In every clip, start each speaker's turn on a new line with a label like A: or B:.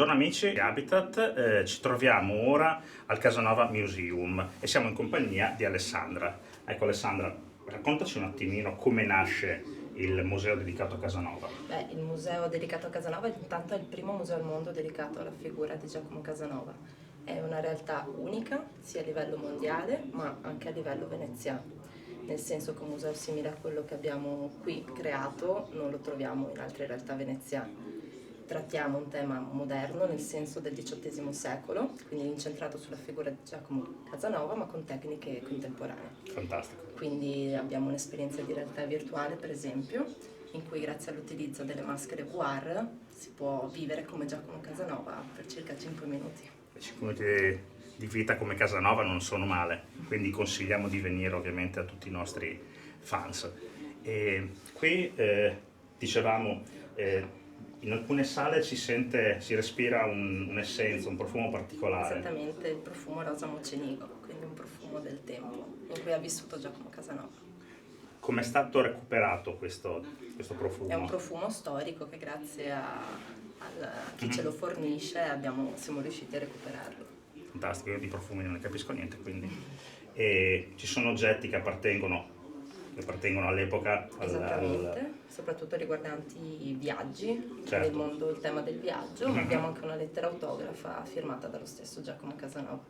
A: Buongiorno amici di Habitat, ci troviamo ora al Casanova Museum e siamo in compagnia di Alessandra. Ecco Alessandra, raccontaci un attimino come nasce il museo dedicato a Casanova.
B: Il museo dedicato a Casanova intanto è il primo museo al mondo dedicato alla figura di Giacomo Casanova. È una realtà unica sia a livello mondiale ma anche a livello veneziano, nel senso che un museo simile a quello che abbiamo qui creato non lo troviamo in altre realtà veneziane. Trattiamo un tema moderno nel senso del XVIII secolo, quindi incentrato sulla figura di Giacomo Casanova ma con tecniche contemporanee.
A: Fantastico.
B: Quindi abbiamo un'esperienza di realtà virtuale, per esempio, in cui grazie all'utilizzo delle maschere VR si può vivere come Giacomo Casanova per circa 5 minuti.
A: 5 minuti di vita come Casanova non sono male, quindi consigliamo di venire ovviamente a tutti i nostri fans. E qui dicevamo, in alcune sale si respira un'essenza, un profumo particolare.
B: Esattamente, il profumo rosa mocenigo, quindi un profumo del tempo in cui ha vissuto Giacomo Casanova.
A: Come è stato recuperato questo profumo?
B: È un profumo storico che grazie a chi ce lo fornisce siamo riusciti a recuperarlo.
A: Fantastico, io di profumi non ne capisco niente, quindi. E ci sono oggetti che appartengono all'epoca.
B: Esattamente, soprattutto riguardanti i viaggi,
A: Certo.
B: nel mondo il tema del viaggio. Abbiamo anche una lettera autografa firmata dallo stesso Giacomo Casanova.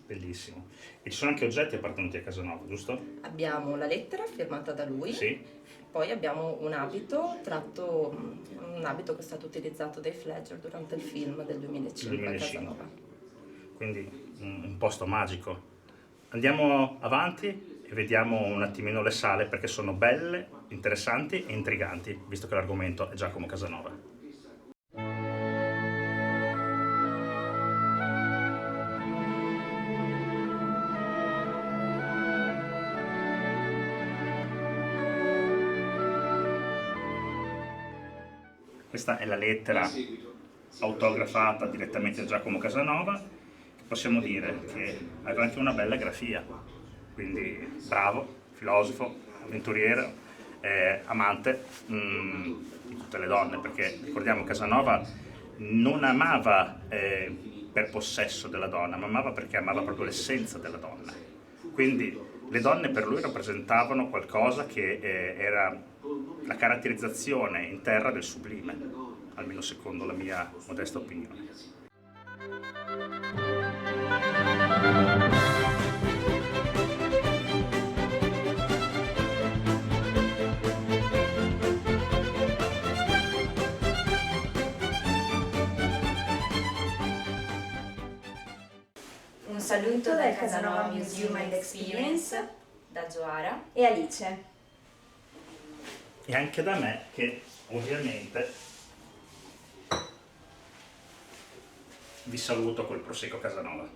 A: Bellissimo. E ci sono anche oggetti appartenuti a Casanova, giusto?
B: Abbiamo la lettera firmata da lui,
A: Sì.
B: poi abbiamo un abito che è stato utilizzato dai Fletcher durante il film del 2005 a Casanova.
A: Quindi un posto magico. Andiamo avanti e vediamo un attimino le sale perché sono belle, interessanti e intriganti, visto che l'argomento è Giacomo Casanova. Questa è la lettera autografata direttamente da Giacomo Casanova, che possiamo dire che aveva anche una bella grafia, quindi bravo, filosofo, avventuriero, amante di tutte le donne, perché ricordiamo Casanova non amava per possesso della donna, ma amava perché amava proprio l'essenza della donna. Quindi le donne per lui rappresentavano qualcosa che era la caratterizzazione in terra del sublime, almeno secondo la mia modesta opinione.
C: Un saluto dal Casanova Museum and Experience,
B: Da Gioara
C: e Alice.
A: E anche da me, che ovviamente vi saluto col Prosecco Casanova.